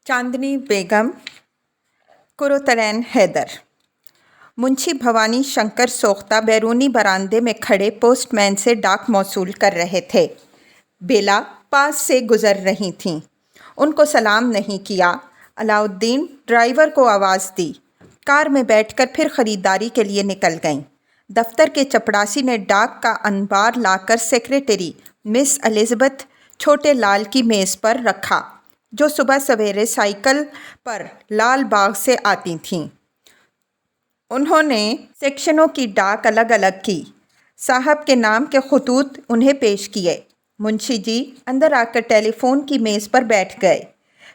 चांदनी बेगम, कुरुतलैन हैदर। मुंशी भवानी शंकर सोख्ता बैरूनी बरामदे में खड़े पोस्टमैन से डाक मौसूल कर रहे थे। बेला पास से गुजर रही थीं। उनको सलाम नहीं किया। अलाउद्दीन ड्राइवर को आवाज़ दी। कार में बैठकर फिर ख़रीदारी के लिए निकल गईं। दफ्तर के चपड़ासी ने डाक का अनबार लाकर सेक्रेटरी मिस एलिज़ाबेथ छोटे लाल की मेज़ पर रखा, जो सुबह सवेरे साइकिल पर लाल बाग से आती थीं। उन्होंने सेक्शनों की डाक अलग अलग की। साहब के नाम के खतूत उन्हें पेश किए। मुंशी जी अंदर आकर टेलीफोन की मेज़ पर बैठ गए।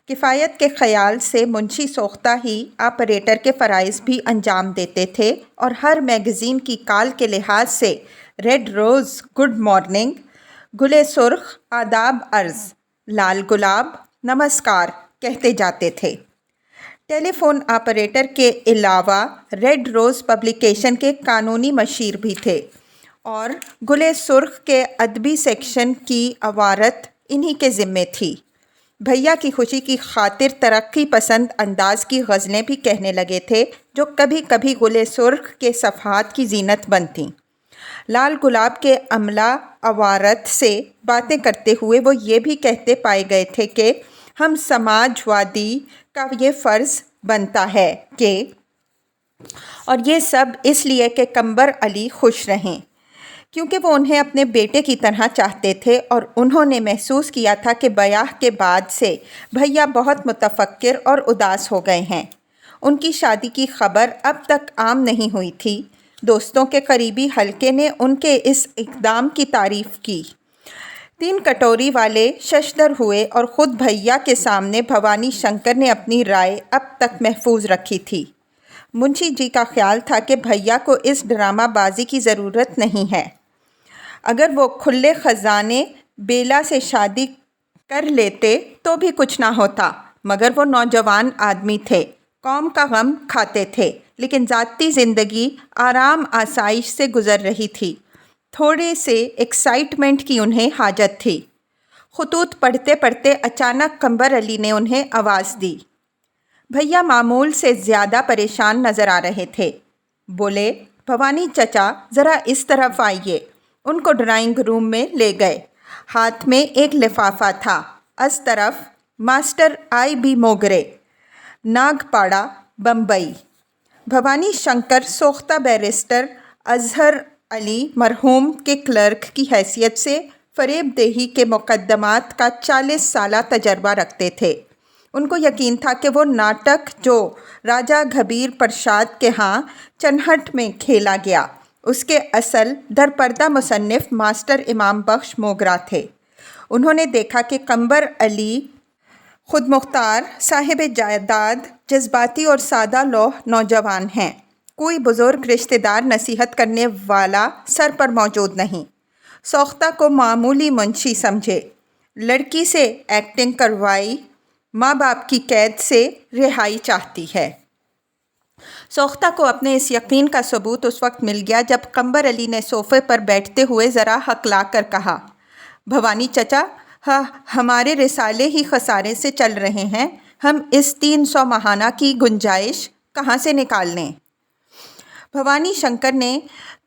किफ़ायत के ख़याल से मुंशी सोख्ता ही ऑपरेटर के फ़राइज़ भी अंजाम देते थे और हर मैगज़ीन की काल के लिहाज से रेड रोज़ गुड मॉर्निंग, गुले सुर्ख आदाब अर्ज़, लाल गुलाब नमस्कार कहते जाते थे। टेलीफोन ऑपरेटर के अलावा रेड रोज़ पब्लिकेशन के कानूनी मशीर भी थे और गुले सुर्ख के अदबी सेक्शन की अवारत इन्हीं के ज़िम्मे थी। भैया की खुशी की खातिर तरक्की पसंद अंदाज की गज़लें भी कहने लगे थे, जो कभी कभी गुले सुर्ख के सफ़हात की जीनत बनतीं। लाल गुलाब के अमला अवारत से बातें करते हुए वो ये भी कहते पाए गए थे कि हम समाजवादी का ये फ़र्ज़ बनता है कि, और ये सब इसलिए कि कंबर अली खुश रहें, क्योंकि वो उन्हें अपने बेटे की तरह चाहते थे और उन्होंने महसूस किया था कि ब्याह के बाद से भैया बहुत मुतफक्किर और उदास हो गए हैं। उनकी शादी की खबर अब तक आम नहीं हुई थी। दोस्तों के करीबी हलके ने उनके इस इक़दाम की तारीफ़ की। 3 कटोरी वाले शशदर हुए और ख़ुद भैया के सामने भवानी शंकर ने अपनी राय अब तक महफूज रखी थी। मुंशी जी का ख्याल था कि भैया को इस ड्रामाबाजी की ज़रूरत नहीं है। अगर वो खुले ख़जाने बेला से शादी कर लेते तो भी कुछ ना होता, मगर वो नौजवान आदमी थे, कौम का गम खाते थे, लेकिन ज़ाती ज़िंदगी आराम आसाइश से गुज़र रही थी। थोड़े से एक्साइटमेंट की उन्हें हाजत थी। खतूत पढ़ते पढ़ते अचानक कंबर अली ने उन्हें आवाज़ दी। भैया मामूल से ज़्यादा परेशान नज़र आ रहे थे। बोले, भवानी चचा ज़रा इस तरफ आइए। उनको ड्राइंग रूम में ले गए। हाथ में एक लिफाफा था। इस तरफ मास्टर I.B. मोगरे, नागपाड़ा, बम्बई। भवानी शंकर सोख्ता बैरिस्टर अज़हर अली मरहूम के क्लर्क की हैसियत से फरेबदेही के मुकदमात का 40 साला तजर्बा रखते थे। उनको यकीन था कि वो नाटक जो राजा घबीर प्रसाद के यहाँ चन्हट में खेला गया, उसके असल दरपर्दा मुसन्निफ मास्टर इमाम बख्श मोगरा थे। उन्होंने देखा कि कंबर अली खुद मुख्तार, साहिब जायदाद, जज्बाती और सादा लौह नौजवान हैं। कोई बुज़ुर्ग रिश्तेदार नसीहत करने वाला सर पर मौजूद नहीं। सोख्ता को मामूली मुंशी समझे। लड़की से एक्टिंग करवाई, माँ बाप की कैद से रिहाई चाहती है। सोख्ता को अपने इस यकीन का सबूत उस वक्त मिल गया जब कंबर अली ने सोफ़े पर बैठते हुए ज़रा हकला कर कहा, भवानी चचा, हमारे रिसाले ही खसारे से चल रहे हैं। हम इस 300 माहाना की गुंजाइश कहाँ से निकाल लें? भवानी शंकर ने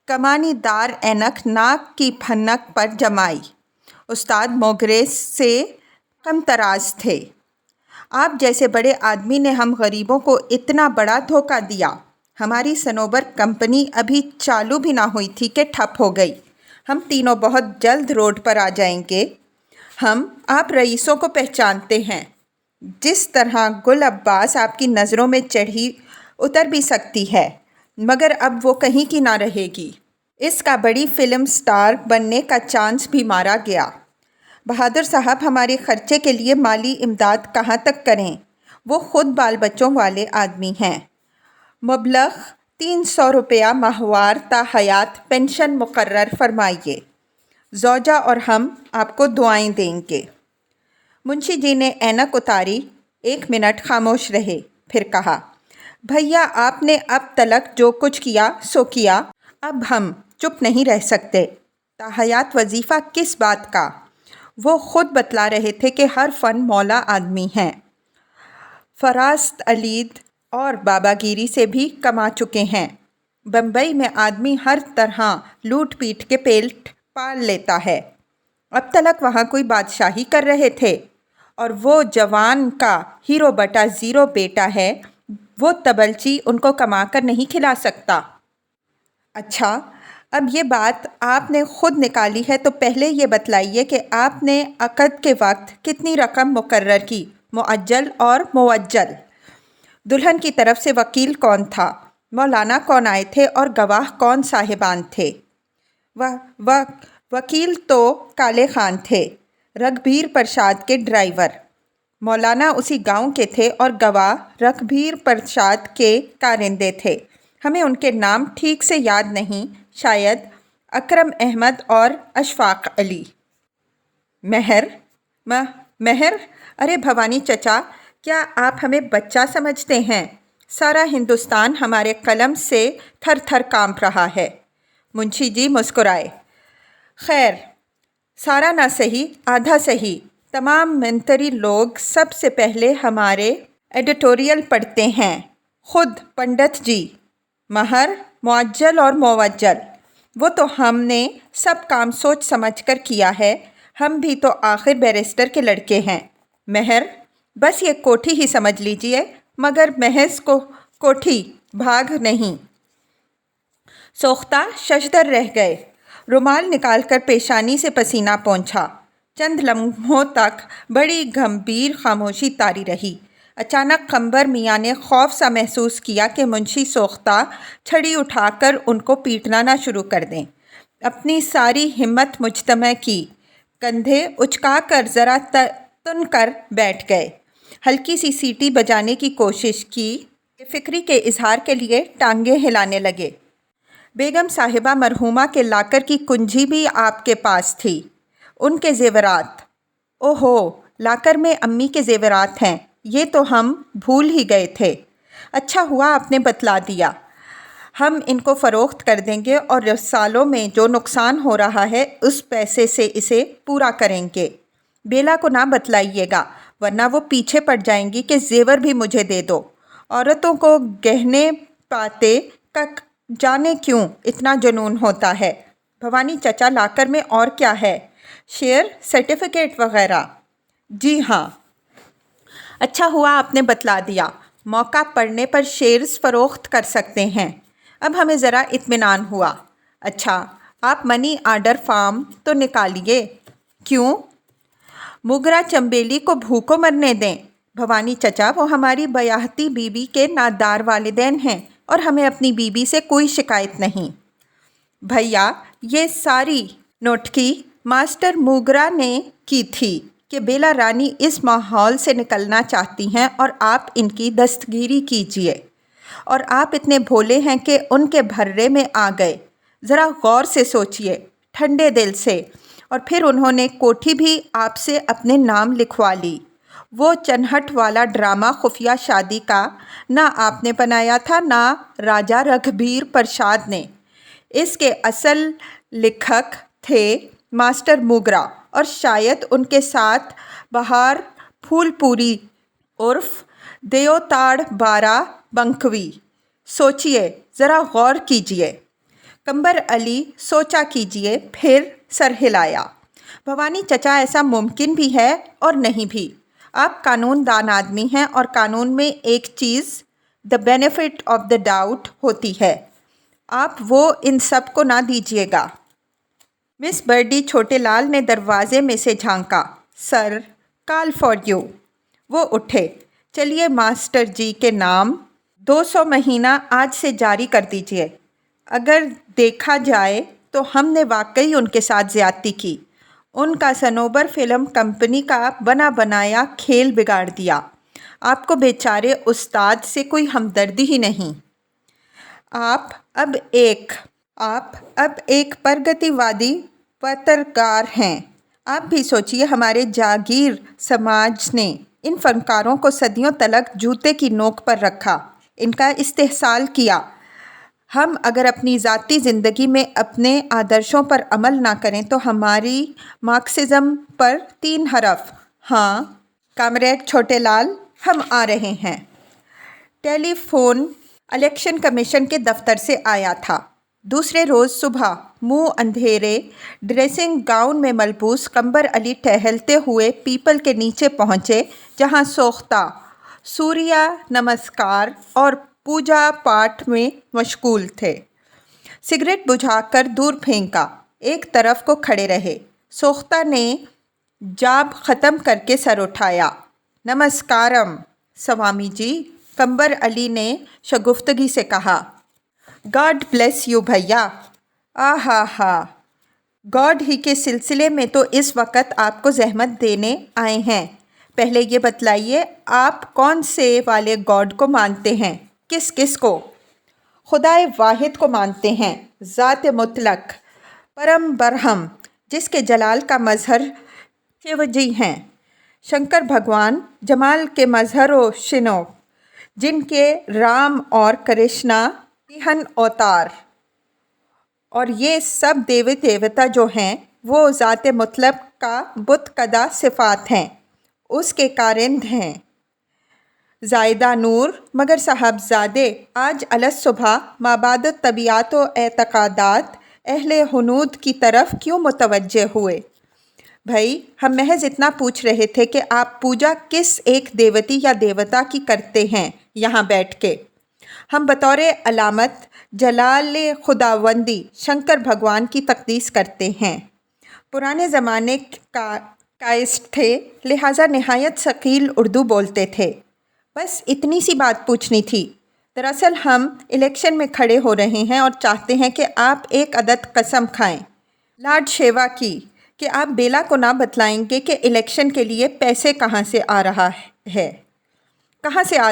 कमानीदार ऐनक नाक की फन्नक पर जमाई। उस्ताद मोगरे से कम तराज थे। आप जैसे बड़े आदमी ने हम गरीबों को इतना बड़ा धोखा दिया। हमारी सनोबर कंपनी अभी चालू भी ना हुई थी कि ठप हो गई। हम तीनों बहुत जल्द रोड पर आ जाएंगे। हम आप रईसों को पहचानते हैं। जिस तरह गुल अब्बास आपकी नज़रों में चढ़ी उतर भी सकती है, मगर अब वो कहीं की ना रहेगी। इसका बड़ी फिल्म स्टार बनने का चांस भी मारा गया। बहादुर साहब हमारे ख़र्चे के लिए माली इमदाद कहाँ तक करें? वो ख़ुद बाल बच्चों वाले आदमी हैं। मबलग़ 300 रुपया माहवार ता हयात पेंशन मुकर्रर फरमाइए। ज़ौजा और हम आपको दुआएं देंगे। मुंशी जी ने ऐनक उतारी। 1 मिनट खामोश रहे, फिर कहा, भैया आपने अब तलक जो कुछ किया सो किया। अब हम चुप नहीं रह सकते। ताहयात वजीफ़ा किस बात का? वो ख़ुद बतला रहे थे कि हर फ़न मौला आदमी हैं। फरास्त अलीद और बाबागिरी से भी कमा चुके हैं। बम्बई में आदमी हर तरह लूट पीट के पेट पाल लेता है। अब तक वहाँ कोई बादशाही कर रहे थे और वो जवान का हीरो बटा ज़ीरो बेटा है, वो तबलची उनको कमा कर नहीं खिला सकता। अच्छा, अब ये बात आपने ख़ुद निकाली है तो पहले ये बतलाइए कि आपने अक़द के वक्त कितनी रकम मुकर्रर की, मुअज्जल और मुवज्जल। दुल्हन की तरफ से वकील कौन था, मौलाना कौन आए थे और गवाह कौन साहिबान थे? वकील तो काले खान थे, रघबीर प्रसाद के ड्राइवर। मौलाना उसी गांव के थे और गवाह रघबीर प्रसाद के कारिंदे थे। हमें उनके नाम ठीक से याद नहीं, शायद अकरम अहमद और अशफाक अली। महर? अरे भवानी चचा, क्या आप हमें बच्चा समझते हैं? सारा हिंदुस्तान हमारे कलम से थर थर कांप रहा है। मुंशी जी मुस्कुराए। खैर, सारा ना सही, आधा सही। तमाम मंत्री लोग सबसे पहले हमारे एडिटोरियल पढ़ते हैं। खुद पंडित जी, महर, मुअज्जल और मुवज्जल, वो तो हमने सब काम सोच समझ कर किया है। हम भी तो आखिर बैरिस्टर के लड़के हैं। महर, बस ये कोठी ही समझ लीजिए, मगर महज को कोठी, भाग नहीं। सोख्ता शशदर रह गए। रुमाल निकालकर पेशानी से पसीना पोंछा। चंद लम्हों तक बड़ी गंभीर खामोशी तारी रही। अचानक कंबर मियाँ ने खौफ सा महसूस किया कि मुंशी सोख्ता छड़ी उठाकर उनको पीटना ना शुरू कर दें। अपनी सारी हिम्मत मुजतमع की, कंधे उचकाकर ज़रा तुन कर बैठ गए। हल्की सी सीटी बजाने की कोशिश की, फिक्री के इजहार के लिए टांगें हिलाने लगे। बेगम साहिबा मरहूमा के लाकर की कुंजी भी आपके पास थी। उनके ज़ेवरात, ओहो, लाकर में अम्मी के ज़ेवरात हैं, ये तो हम भूल ही गए थे। अच्छा हुआ आपने बतला दिया। हम इनको फ़रोख्त कर देंगे और रसालों में जो नुकसान हो रहा है उस पैसे से इसे पूरा करेंगे। बेला को ना बतलाइएगा, वरना वो पीछे पड़ जाएंगी कि ज़ेवर भी मुझे दे दो। औरतों को गहने पाते का जाने क्यों इतना जुनून होता है। भवानी चचा, लाकर में और क्या है? शेयर, सर्टिफिकेट वगैरह? जी हाँ। अच्छा हुआ आपने बतला दिया। मौका पड़ने पर शेयर्स फ़रोख्त कर सकते हैं। अब हमें ज़रा इत्मीनान हुआ। अच्छा, आप मनी आर्डर फार्म तो निकालिए। क्यों? मुगरा चंबेली को भूखों मरने दें। भवानी चचा, वो हमारी बयाहती बीबी के नादार वालिदैन हैं और हमें अपनी बीबी से कोई शिकायत नहीं। भैया, ये सारी नोटकी मास्टर मुगरा ने की थी कि बेला रानी इस माहौल से निकलना चाहती हैं और आप इनकी दस्तगीरी कीजिए। और आप इतने भोले हैं कि उनके भर्रे में आ गए। ज़रा गौर से सोचिए, ठंडे दिल से। और फिर उन्होंने कोठी भी आपसे अपने नाम लिखवा ली। वो चनहट वाला ड्रामा खुफिया शादी का ना आपने बनाया था, ना राजा रघबीर प्रसाद ने। इसके असल लेखक थे मास्टर मुगरा और शायद उनके साथ बहार फूलपुरी उर्फ देवताड़ बारा बंकवी। सोचिए, ज़रा गौर कीजिए। कंबर अली सोचा कीजिए, फिर सर हिलाया। भवानी चचा, ऐसा मुमकिन भी है और नहीं भी। आप कानूनदान आदमी हैं और कानून में एक चीज़ the benefit of the doubt होती है। आप वो इन सब को ना दीजिएगा। मिस बर्डी छोटे लाल ने दरवाजे में से झांका। Sir, call for you. वो उठे। चलिए, मास्टर जी के नाम 200 महीना आज से जारी कर दीजिए। अगर देखा जाए तो हमने वाकई उनके साथ ज़्यादती की। उनका सनोबर फिल्म कंपनी का बना बनाया खेल बिगाड़ दिया। आपको बेचारे उस्ताद से कोई हमदर्दी ही नहीं। आप अब एक प्रगतिवादी पत्रकार हैं। आप भी सोचिए, हमारे जागीर समाज ने इन फनकारों को सदियों तलक जूते की नोक पर रखा, इनका इस्तेहसाल किया। हम अगर अपनी ज़ाती ज़िंदगी में अपने आदर्शों पर अमल ना करें तो हमारी मार्क्सिज़म पर 3 हरफ। हाँ कामरेड छोटे लाल, ہم آ رہے ہیں۔ ٹیلی فون الیکشن کمیشن کے دفتر سے آیا تھا۔ دوسرے روز صبح منہ اندھیرے ڈریسنگ گاؤن میں ملبوس قمبر علی ٹہلتے ہوئے پیپل کے نیچے پہنچے، جہاں سوختہ سوریہ نمسکار اور پوجا پاٹھ میں مشغول تھے۔ سگریٹ بجھا کر دور پھینکا، ایک طرف کو کھڑے رہے۔ سوختہ نے جاب ختم کر کے سر اٹھایا۔ نمسکارم سوامی جی، قمبر علی نے شگفتگی سے کہا۔ گاڈ بلیس یو بھیا۔ ہا گاڈ ہی کے سلسلے میں تو اس وقت آپ کو زحمت دینے آئے ہیں۔ پہلے یہ بتلائیے آپ کون سے والے گاڈ کو مانتے ہیں؟ کس کو؟ خدائے واحد کو مانتے ہیں، ذات مطلق، پرم برہم، جس کے جلال کا مظہر شیو جی ہیں۔ شنکر بھگوان جمال کے مظہر و شنو، جن کے رام اور کرشنا تیہن اوتار، اور یہ سب دیوی دیوتا جو ہیں وہ ذات مطلق کا بت کدہ صفات ہیں، اس کے کارند ہیں۔ زائدہ نور مگر صاحبزادے آج الصبح مابعد الطبیعات و اعتقادات اہل ہنود کی طرف کیوں متوجہ ہوئے؟ بھائی، ہم محض اتنا پوچھ رہے تھے کہ آپ پوجا کس ایک دیوتی یا دیوتا کی کرتے ہیں یہاں بیٹھ کے؟ ہم بطور علامت جلال خداوندی شنکر بھگوان کی تقدیس کرتے ہیں۔ پرانے زمانے کا کائسٹ تھے، لہٰذا نہایت ثقیل اردو بولتے تھے۔ بس اتنی سی بات پوچھنی تھی۔ دراصل ہم الیکشن میں کھڑے ہو رہے ہیں اور چاہتے ہیں کہ آپ ایک عدد قسم کھائیں، لارڈ شیوا کی، کہ آپ بیلا کو نہ بتلائیں گے کہ الیکشن کے لیے پیسے کہاں سے آ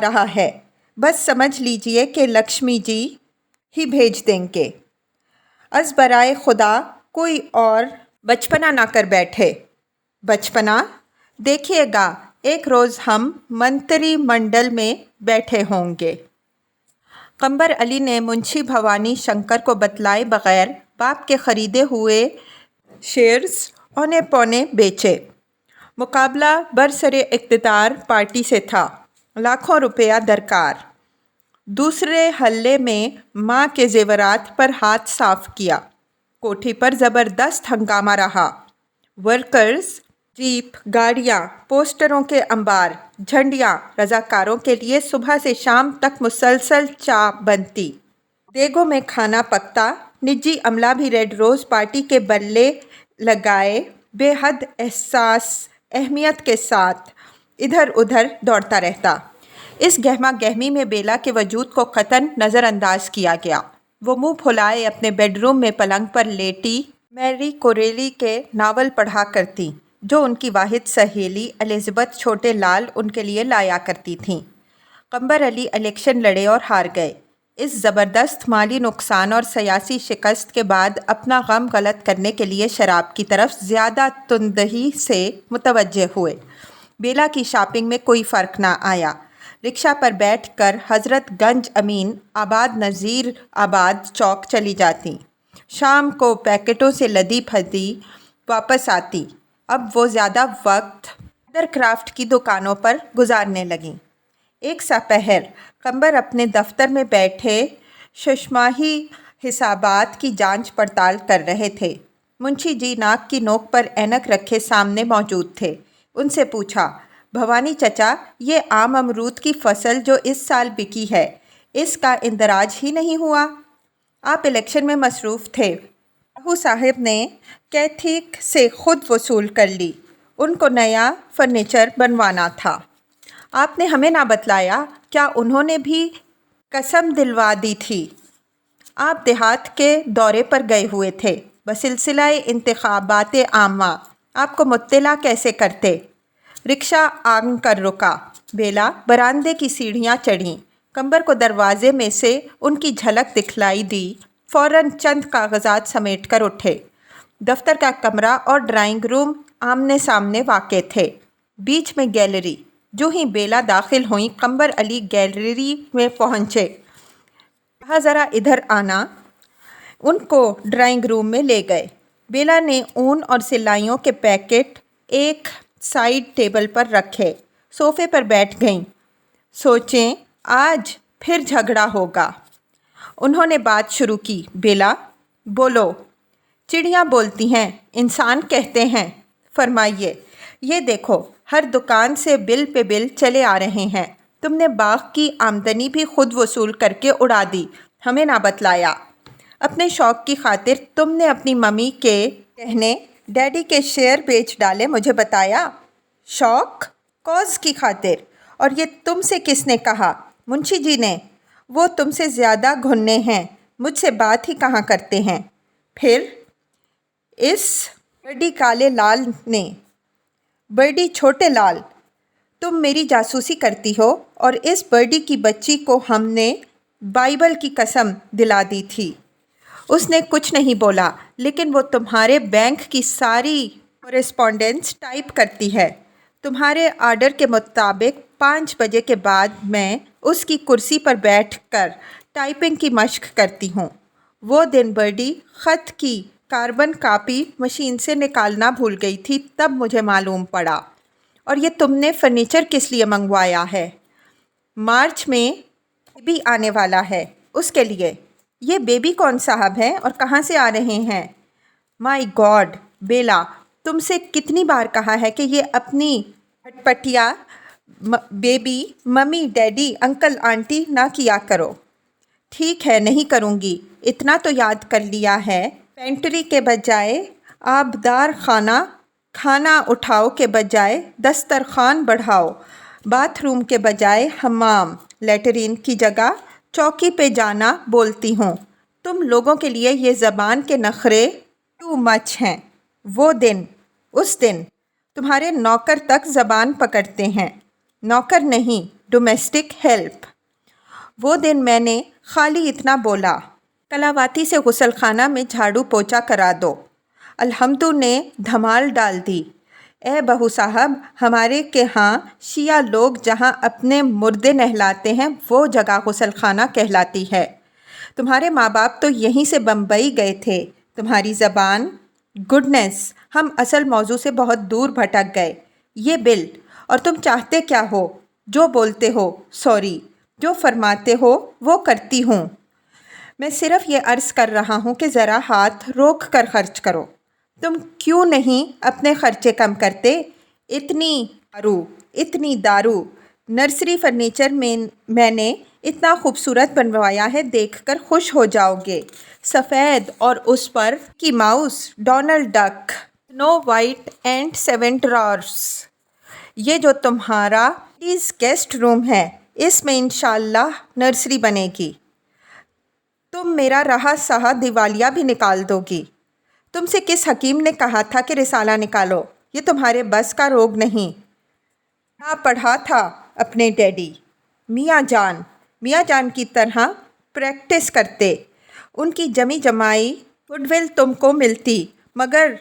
رہا ہے۔ بس سمجھ لیجئے کہ لکشمی جی ہی بھیج دیں گے۔ از برائے خدا کوئی اور بچپنا نہ کر بیٹھے۔ بچپنا؟ دیکھیے گا ایک روز ہم منتری منڈل میں بیٹھے ہوں گے۔ قمبر علی نے منشی بھوانی شنکر کو بتلائے بغیر باپ کے خریدے ہوئے شیئرز اونے پونے بیچے۔ مقابلہ برسر اقتدار پارٹی سے تھا، لاکھوں روپیہ درکار۔ دوسرے حلے میں ماں کے زیورات پر ہاتھ صاف کیا۔ کوٹھی پر زبردست ہنگامہ رہا۔ ورکرز، جیپ، گاڑیاں، پوسٹروں کے انبار، جھنڈیاں، رضاکاروں کے لیے صبح سے شام تک مسلسل چاء بنتی، دیگوں میں کھانا پکتا، نجی عملہ بھی ریڈ روز پارٹی کے بلے لگائے بے حد اہمیت کے ساتھ ادھر ادھر دوڑتا رہتا۔ اس گہما گہمی میں بیلا کے وجود کو قطعاً نظر انداز کیا گیا۔ وہ منہ پھلائے اپنے بیڈ روم میں پلنگ پر لیٹی میری کوریلی کے ناول پڑھا کرتی، جو ان کی واحد سہیلی الزبتھ چھوٹے لال ان کے لیے لایا کرتی تھیں۔ قمبر علی الیکشن لڑے اور ہار گئے۔ اس زبردست مالی نقصان اور سیاسی شکست کے بعد اپنا غم غلط کرنے کے لیے شراب کی طرف زیادہ تندہی سے متوجہ ہوئے۔ بیلا کی شاپنگ میں کوئی فرق نہ آیا۔ رکشہ پر بیٹھ کر حضرت گنج امین آباد نذیر آباد چوک چلی جاتی، شام کو پیکٹوں سے لدی پھدی واپس آتی۔ اب وہ زیادہ وقت لیدر کرافٹ کی دکانوں پر گزارنے لگیں۔ ایک سا پہر قمبر اپنے دفتر میں بیٹھے ششماہی حسابات کی جانچ پڑتال کر رہے تھے۔ منشی جی ناک کی نوک پر اینک رکھے سامنے موجود تھے۔ ان سے پوچھا، بھوانی چچا، یہ آم امرود کی فصل جو اس سال بکی ہے، اس کا اندراج ہی نہیں ہوا؟ آپ الیکشن میں مصروف تھے۔ بہو صاحب نے کیتھیک سے خود وصول کر لی، ان کو نیا فرنیچر بنوانا تھا۔ آپ نے ہمیں نہ بتلایا، کیا انہوں نے بھی قسم دلوا دی تھی؟ آپ دیہات کے دورے پر گئے ہوئے تھے، بسلسلہ انتخابات عامہ، آپ کو مطلع کیسے کرتے؟ رکشہ آن کر رکا۔ بیلا براندے کی سیڑھیاں چڑھیں۔ قمبر کو دروازے میں سے ان کی جھلک دکھلائی دی، فوراً چند کاغذات سمیٹ کر اٹھے۔ دفتر کا کمرہ اور ڈرائنگ روم آمنے سامنے واقع تھے، بیچ میں گیلری۔ جو ہی بیلا داخل ہوئیں، قمبر علی گیلری میں پہنچے۔ کہا، ذرا ادھر آنا۔ ان کو ڈرائنگ روم میں لے گئے۔ بیلا نے اون اور سلائیوں کے پیکٹ ایک سائیڈ ٹیبل پر رکھے، صوفے پر بیٹھ گئیں सोचें आज फिर झगड़ा होगा। उन्होंने बात शुरू की, बेला बोलो। चिड़िया बोलती हैं, इंसान कहते हैं। फरमाइए। ये देखो, हर दुकान से बिल पे बिल चले आ रहे हैं। तुमने बाग की आमदनी भी खुद वसूल करके उड़ा दी, हमें ना बतलाया। अपने शौक़ की खातिर तुमने अपनी मम्मी के कहने डैडी के शेयर बेच डाले, मुझे बताया। शौक़? कॉज की खातिर। और ये तुमसे किसने कहा? मुंशी जी ने। वो तुमसे ज़्यादा घुन्ने हैं, मुझसे बात ही कहाँ करते हैं। फिर इस बड़ी काले लाल ने, बड़ी छोटे लाल, तुम मेरी जासूसी करती हो और इस बर्डी की बच्ची को हमने बाइबल की कसम दिला दी थी। उसने कुछ नहीं बोला, लेकिन वो तुम्हारे बैंक की सारी कॉरेस्पॉन्डेंस टाइप करती है। तुम्हारे आर्डर के मुताबिक 5 बजे के बाद मैं उसकी कुर्सी पर बैठकर टाइपिंग की मश्क करती हूँ। वो दिन बर्डी ख़त की कार्बन कापी मशीन से निकालना भूल गई थी, तब मुझे मालूम पड़ा। और ये तुमने फ़र्नीचर किस लिए मंगवाया है? मार्च में बेबी आने वाला है, उसके लिए। ये बेबी कौन साहब है और कहाँ से आ रहे हैं? माय गॉड बेला, तुमसे कितनी बार कहा है कि ये अपनी हटपटिया baby mummy daddy uncle aunty ना किया करो। ठीक है, नहीं करूँगी। इतना तो याद कर लिया है, पेंट्री के बजाय आबदार खाना उठाओ के बजाय दस्तरखान बढ़ाओ, बाथरूम के बजाय हमाम, लेटरीन की जगह चौकी पे जाना बोलती हूँ। तुम लोगों के लिए ये ज़बान के नखरे टू मच हैं। उस दिन तुम्हारे नौकर तक ज़बान पकड़ते हैं। नौकर नहीं, डोमेस्टिक हेल्प। वो दिन मैंने खाली इतना बोला, कलावाती से गुसलखाना में झाड़ू पोछा करा दो। अल्हम्दु ने धमाल डाल दी। ए बहू साहब, हमारे के यहाँ शिया लोग जहाँ अपने मुर्दे नहलाते हैं वो जगह गुसलखाना कहलाती है। तुम्हारे माँ बाप तो यहीं से बम्बई गए थे। तुम्हारी ज़बान, गुडनेस, हम असल मौजू से बहुत दूर भटक गए। ये बिल, और तुम चाहते क्या हो? जो बोलते हो, सॉरी, जो फरमाते हो वो करती हूँ। मैं सिर्फ़ ये अर्ज़ कर रहा हूँ कि ज़रा हाथ रोक कर खर्च करो। तुम क्यों नहीं अपने खर्चे कम करते? इतनी दारू, नर्सरी फर्नीचर में मैंने इतना खूबसूरत बनवाया है, देखकर खुश हो जाओगे। सफ़ेद और उस पर की mouse, Donald duck, snow white and 7 drawers. ये जो तुम्हारा इस गेस्ट रूम है, इसमें इंशाल्लाह नर्सरी बनेगी। तुम मेरा रहा सहा दिवालिया भी निकाल दोगी। तुमसे किस हकीम ने कहा था कि रिसाला निकालो? ये तुम्हारे बस का रोग नहीं। ना पढ़ा था अपने डैडी मियाँ जान की तरह प्रैक्टिस करते। उनकी जमी जमाई गुडविल तुमको मिलती, मगर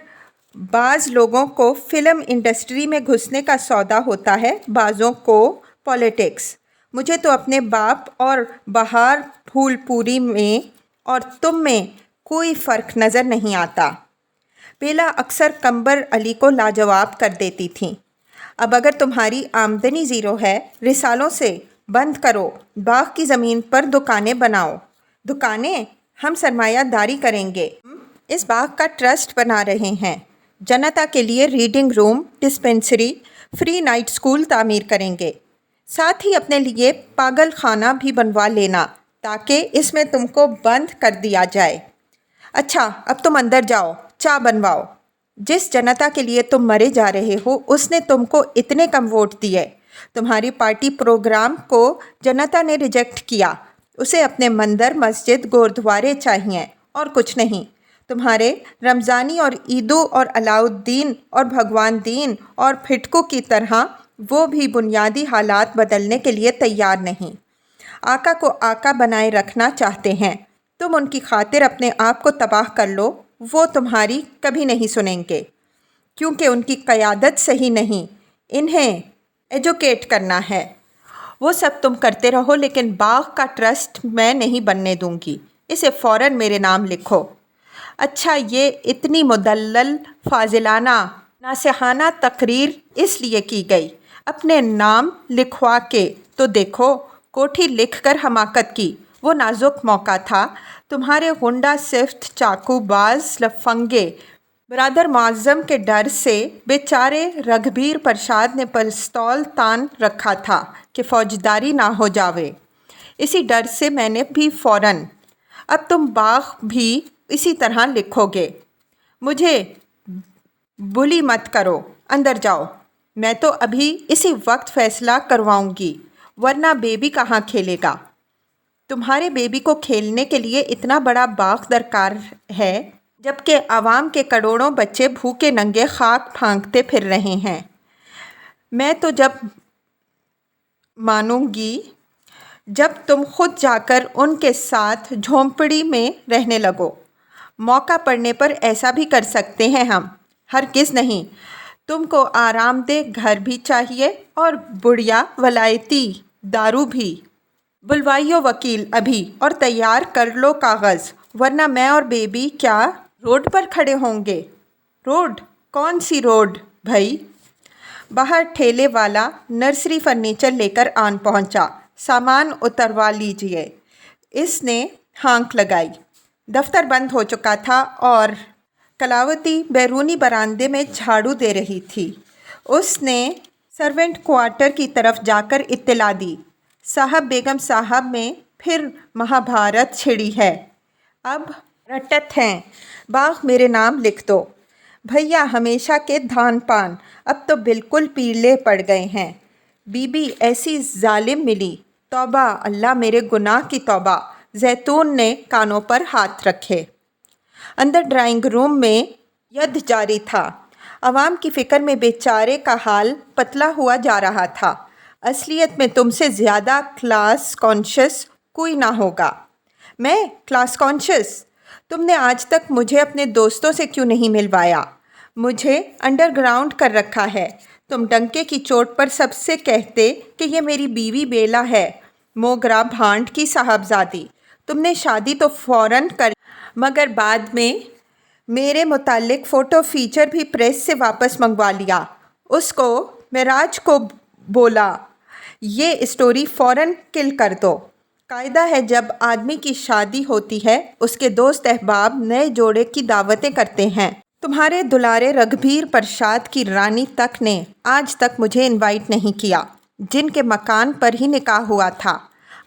बाज़ लोगों को फ़िल्म इंडस्ट्री में घुसने का सौदा होता है, बाज़ों को पॉलिटिक्स। मुझे तो अपने बाप और बहार फूलपुरी में और तुम में कोई फ़र्क नज़र नहीं आता। बेला अक्सर कंबर अली को लाजवाब कर देती थी। अब अगर तुम्हारी आमदनी ज़ीरो है, रिसालों से बंद करो, बाग की ज़मीन पर दुकानें बनाओ। दुकानें? हम सरमायादारी करेंगे। इस बाग का ट्रस्ट बना रहे हैं। जनता के लिए reading room, dispensary, free night school तामीर करेंगे। साथ ही अपने लिए पागल खाना भी बनवा लेना, ताकि इसमें तुमको बंद कर दिया जाए। अच्छा, अब तुम अंदर जाओ, चाय बनवाओ। जिस जनता के लिए तुम मरे जा रहे हो, उसने तुमको इतने कम वोट दिए। तुम्हारी पार्टी प्रोग्राम को जनता ने रिजेक्ट किया। उसे अपने मंदिर, मस्जिद, गुरुद्वारे चाहिए और कुछ नहीं। तुम्हारे रमज़ानी और ईदू और अलाउद्दीन और भगवान दीन और फिटको की तरह वो भी बुनियादी हालात बदलने के लिए तैयार नहीं। आका को आका बनाए रखना चाहते हैं। तुम उनकी खातिर अपने आप को तबाह कर लो, वो तुम्हारी कभी नहीं सुनेंगे, क्योंकि उनकी क़यादत सही नहीं। इन्हें एजुकेट करना है। वो सब तुम करते रहो, लेकिन बाग का ट्रस्ट मैं नहीं बनने दूंगी। इसे फ़ौरन मेरे नाम लिखो। अच्छा, ये इतनी मुदल्लल, फाजिलाना, नासिहाना तकरीर इसलिए की गई। अपने नाम लिखवा के तो देखो, कोठी लिख कर हमाकत की। वो नाजुक मौका था। तुम्हारे गुंडा सिफ्त चाकूबाज लफंगे ब्रादर मुअज्जम के डर से बेचारे रघबीर प्रसाद ने पिस्तौल तान रखा था कि फौजदारी ना हो जावे। इसी डर से मैंने भी फ़ौरन, अब तुम बाग भी इसी तरह लिखोगे। मुझे बुली मत करो, अंदर जाओ। मैं तो अभी इसी वक्त फ़ैसला करवाऊंगी, वरना बेबी कहाँ खेलेगा। तुम्हारे बेबी को खेलने के लिए इतना बड़ा बाग दरकार है, जबकि आवाम के करोड़ों बच्चे भूखे नंगे खाक फांकते फिर रहे हैं। मैं तो जब मानूंगी जब तुम खुद जाकर उनके साथ झोंपड़ी में रहने लगो। मौका पड़ने पर ऐसा भी कर सकते हैं हम। हरगिज़ नहीं। तुमको आरामदेह घर भी चाहिए और बुढ़िया वलायती दारू भी। बुलवाइयो वकील अभी और तैयार कर लो कागज़, वरना मैं और बेबी क्या रोड पर खड़े होंगे। रोड? कौन सी रोड भाई? बाहर ठेले वाला नर्सरी फर्नीचर लेकर आन पहुंचा। सामान उतरवा लीजिए। इसने हाँक लगाई। दफ्तर बंद हो चुका था और कलावती बैरूनी बरामदे में झाड़ू दे रही थी। उसने सर्वेंट क्वार्टर की तरफ जाकर इत्तला दी, साहब बेगम साहब में फिर महाभारत छिड़ी है। अब रटत हैं, बाग मेरे नाम लिख दो। भैया हमेशा के धान पान अब तो बिल्कुल पीले पड़ गए हैं। बीबी ऐसी जालिम मिली, तौबा अल्लाह मेरे गुनाह की तौबा। जैतून ने कानों पर हाथ रखे। अंदर ड्राइंग रूम में यद्द जारी था। अवाम की फ़िक्र में बेचारे का हाल पतला हुआ जा रहा था। असलियत में तुमसे ज़्यादा क्लास कॉन्शियस कोई ना होगा। मैं क्लास कॉन्शियस? तुमने आज तक मुझे अपने दोस्तों से क्यों नहीं मिलवाया? मुझे अंडरग्राउंड कर रखा है। तुम डंके की चोट पर सबसे कहते कि ये मेरी बीवी बेला है, मोगरा भांड की साहबजादी। तुमने शादी तो फ़ौरन कर, मगर बाद में मेरे मुतालिक फ़ोटो फीचर भी प्रेस से वापस मंगवा लिया। उसको मेराज को बोला, ये स्टोरी फ़ौरन किल कर दो। कायदा है जब आदमी की शादी होती है, उसके दोस्त अहबाब नए जोड़े की दावतें करते हैं। तुम्हारे दुलारे रघबीर प्रसाद की रानी तक ने आज तक मुझे इनवाइट नहीं किया। जिनके मकान पर ही निकाह हुआ था,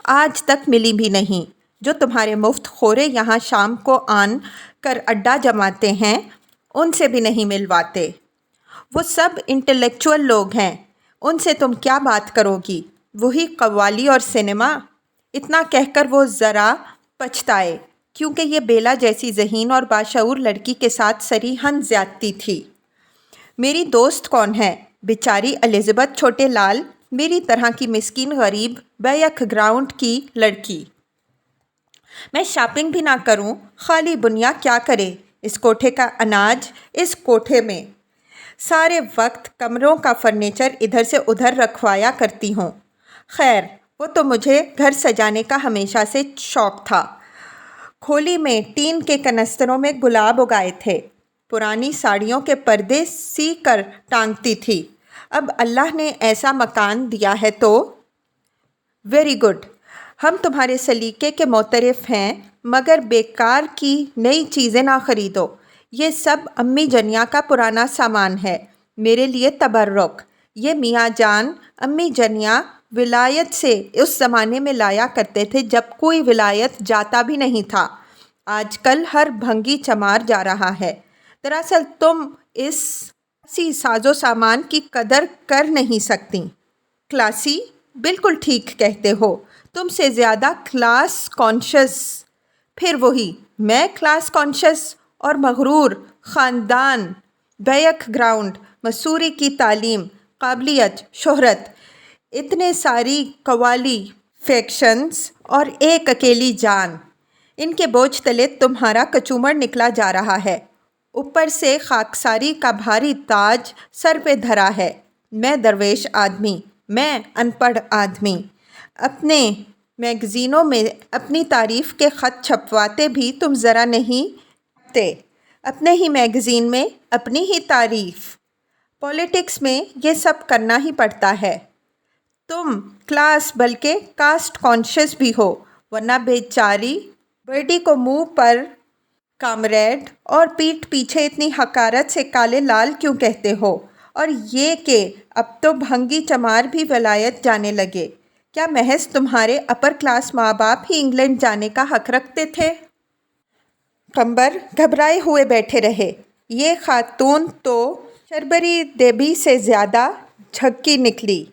आज तक मिली भी नहीं। जो तुम्हारे मुफ्त खोरे यहाँ शाम को आन कर अड्डा जमाते हैं, उनसे भी नहीं मिलवाते। वो सब इंटेलेक्चुअल लोग हैं, उनसे तुम क्या बात करोगी? वही कव्वाली और सिनेमा। इतना कहकर वो ज़रा पछताए, क्योंकि ये बेला जैसी ज़हीन और बाशऊर लड़की के साथ सरीहन ज़्यादती थी। मेरी दोस्त कौन है? बेचारी एलिज़ाबेथ छोटे लाल, मेरी तरह की मिस्कीन गरीब बैक ग्राउंड की लड़की। मैं शॉपिंग भी ना करूं, खाली बुनिया क्या करे? इस कोठे का अनाज इस कोठे में। सारे वक्त कमरों का फर्नीचर इधर से उधर रखवाया करती हूँ। खैर, वो तो मुझे घर सजाने का हमेशा से शौक़ था। खोली में टीन के कनस्तरों में गुलाब उगाए थे। पुरानी साड़ियों के पर्दे सी कर टांगती थी। अब अल्लाह ने ऐसा मकान दिया है तो वेरी गुड। हम तुम्हारे सलीके के मोतरफ़ हैं, मगर बेकार की नई चीज़ें ना ख़रीदो। ये सब अम्मी जनिया का पुराना सामान है, मेरे लिए तबर्रुक। ये मियाँ जान अम्मी जनिया विलायत से उस ज़माने में लाया करते थे जब कोई विलायत जाता भी नहीं था। आजकल हर भंगी चमार जा रहा है। दरअसल तुम इस सी साजो सामान की कदर कर नहीं सकती। क्लासी? बिल्कुल ठीक कहते हो। तुमसे ज़्यादा क्लास कॉन्शियस। फिर वही मैं क्लास कॉन्शियस और मगरूर ख़ानदान, बैक ग्राउंड, मसूरी की तालीम, काबिलियत, शोहरत, इतने सारी कवाली फैक्शंस और एक अकेली जान। इनके बोझ तले तुम्हारा कचूमर निकला जा रहा है। ऊपर से खाकसारी का भारी ताज सर पे धरा है। मैं दरवेश आदमी, मैं अनपढ़ आदमी। अपने मैगज़ीनों में अपनी तारीफ़ के ख़त छपवाते भी तुम ज़रा नहीं ते। अपने ही मैगज़ीन में अपनी ही तारीफ़। पॉलिटिक्स में ये सब करना ही पड़ता है। तुम क्लास बल्कि कास्ट कॉन्शियस भी हो, वरना बेचारी बेटी को मुंह पर कामरेड और पीठ पीछे इतनी हकारत से काले लाल क्यों कहते हो? और ये कि अब तो भंगी चमार भी वलायत जाने लगे। क्या महज तुम्हारे अपर क्लास माँ बाप ही इंग्लैंड जाने का हक रखते थे? कंबर घबराए हुए बैठे रहे। ये खातून तो शरबरी देवी से ज़्यादा झक्की निकली।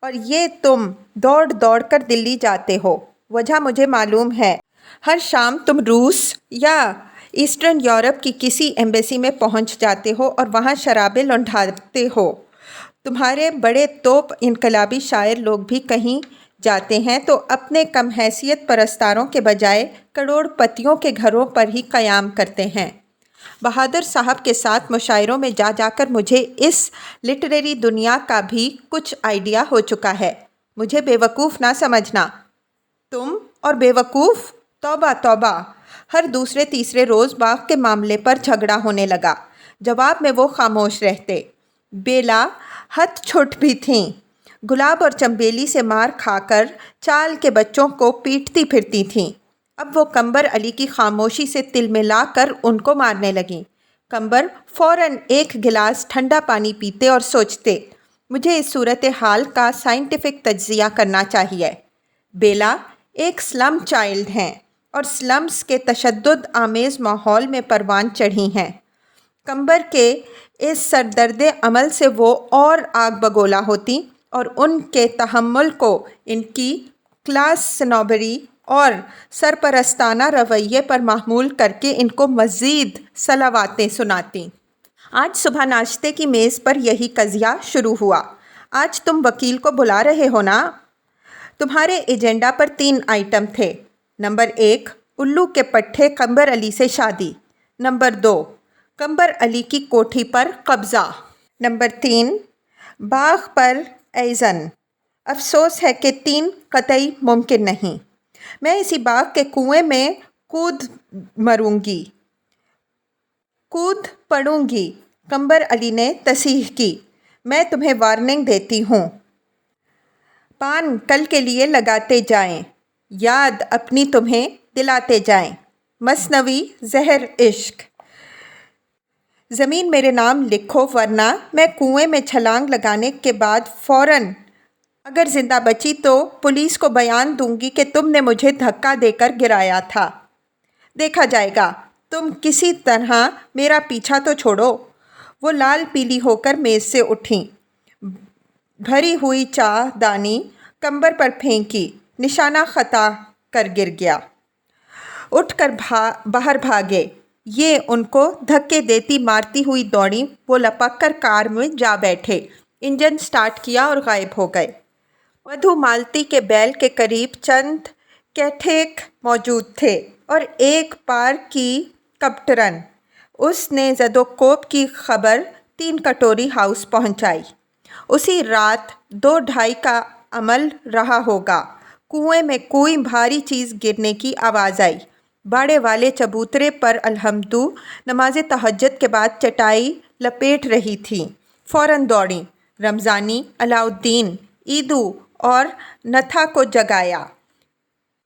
और ये तुम दौड़ दौड़ कर दिल्ली जाते हो, वजह मुझे मालूम है। हर शाम तुम रूस या ईस्टर्न यूरोप की किसी एम्बेसी में पहुंच जाते हो और वहां शराबें लौटाते हो। तुम्हारे बड़े तोप इनकलाबी शायर लोग भी कहीं जाते हैं तो अपने कम हैसियत परस्तारों के बजाय करोड़पतियों के घरों पर ही क़याम करते हैं। बहादुर साहब के साथ मुशायरों में जा जाकर मुझे इस लिटरेरी दुनिया का भी कुछ आइडिया हो चुका है। मुझे बेवकूफ़ ना समझना। तुम और बेवकूफ़? तौबा तौबा। हर दूसरे तीसरे रोज़ बाग के मामले पर झगड़ा होने लगा। जवाब में वो खामोश रहते। बेला हथछुट भी थीं। गुलाब और चंबेली से मार खाकर चाल के बच्चों को पीटती फिरती थीं। अब वो कंबर अली की खामोशी से तिलमिला कर उनको मारने लगीं। कंबर फ़ौरन एक गिलास ठंडा पानी पीते और सोचते, मुझे इस सूरत हाल का साइंटिफिक तज्ज़िया करना चाहिए। बेला एक स्लम चाइल्ड हैं और स्लम्स के तशद्दुद आमेज़ माहौल में परवान चढ़ी हैं। कंबर के इस सरदर्द अमल से वो और आग बगोला होती और उनके तहम्मुल को इनकी क्लास स्नोबरी और सरपरस्ताना रवैये पर महमूल करके इनको मज़ीद सलावातें सुनाती। आज सुबह नाश्ते की मेज़ पर यही कज़िया शुरू हुआ। आज तुम वकील को बुला रहे हो ना? तुम्हारे एजेंडा पर 3 आइटम थे। नंबर 1, उल्लू के पट्टे कंबर अली से शादी। नंबर 2, कंबर अली की कोठी पर कब्ज़ा। नंबर 3, बाग पर ऐज़न। अफसोस है कि 3 कतई मुमकिन नहीं। मैं इसी बाग के कुएं में कूद मरूंगी, कूद पड़ूंगी। कंबर अली ने तसीह की। मैं तुम्हें वार्निंग देती हूँ। पान कल के लिए लगाते जाएं, याद अपनी तुम्हें दिलाते जाएं। मसनवी ज़हर इश्क। ज़मीन मेरे नाम लिखो, वरना मैं कुएं में छलांग लगाने के बाद फ़ौरन अगर ज़िंदा बची तो पुलिस को बयान दूंगी कि तुमने मुझे धक्का देकर गिराया था। देखा जाएगा। तुम किसी तरह मेरा पीछा तो छोड़ो। वो लाल पीली होकर मेज़ से उठीं। भरी हुई चाह दानी कंबर पर फेंकी। निशाना खता कर गिर गया। उठकर बाहर भागे। ये उनको धक्के देती मारती हुई दौड़ी। वो लपक कर कार में जा बैठे। इंजन स्टार्ट किया और गायब हो गए। वधु मालती के बैल के करीब चंद कैठेक मौजूद थे और एक पार की कप्टरन। उसने ज़दोकोब की खबर 3 कटोरी हाउस पहुंचाई। उसी रात 2-2:30 का अमल रहा होगा। कुएं में कोई भारी चीज़ गिरने की आवाज़ आई। बाड़े वाले चबूतरे पर अलहम्दु नमाज तहज्जुद के बाद चटाई लपेट रही थी। फ़ौरन दौड़ी। रमज़ानी, अलाउद्दीन, ईदू और नथा को जगाया।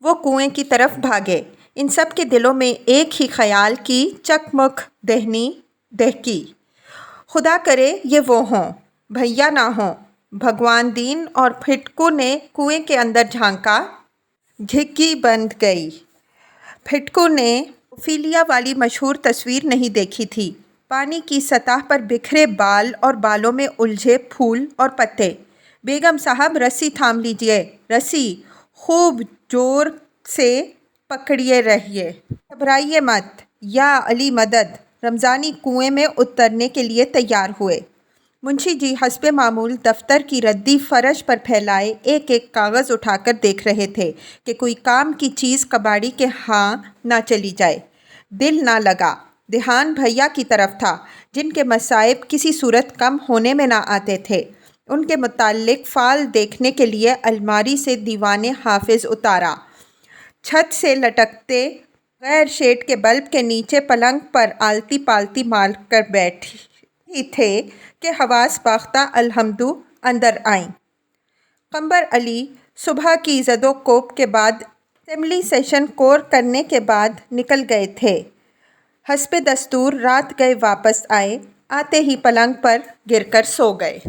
वो कुएं की तरफ भागे। इन सब के दिलों में एक ही ख्याल की चकमक दहकी। खुदा करे ये वो हों, भैया ना हों। भगवान दीन और फिटकू ने कुएं के अंदर झांका। झिग्गी बंद गई। फिटकू ने ओफीलिया वाली मशहूर तस्वीर नहीं देखी थी। पानी की सतह पर बिखरे बाल और बालों में उलझे फूल और पत्ते। बेगम साहब रस्सी थाम लीजिए, रस्सी खूब जोर से पकड़िए रहिए, घबराइए मत, या अली मदद। रमज़ानी कुएं में उतरने के लिए तैयार हुए। मुंशी जी हस्बे मामूल दफ्तर की रद्दी फर्श पर फैलाए एक एक कागज़ उठाकर देख रहे थे कि कोई काम की चीज़ कबाड़ी के हाँ ना चली जाए। दिल ना लगा। ध्यान भैया की तरफ था, जिनके मसाइब किसी सूरत कम होने में ना आते थे। उनके मुताल्लिक फ़ाल देखने के लिए अलमारी से दीवाने हाफिज़ उतारा। छत से लटकते गैर शेड के बल्ब के नीचे पलंग पर आलती पालती मार कर बैठी थे कि हवास बाख्ता अलहम्दु अंदर आईं। قمبر علی صبح کی زد و کوب کے بعد اسمبلی سیشن کور کرنے کے بعد نکل گئے تھے۔ حسب دستور رات گئے واپس آئے، آتے ہی پلنگ پر گر کر سو گئے۔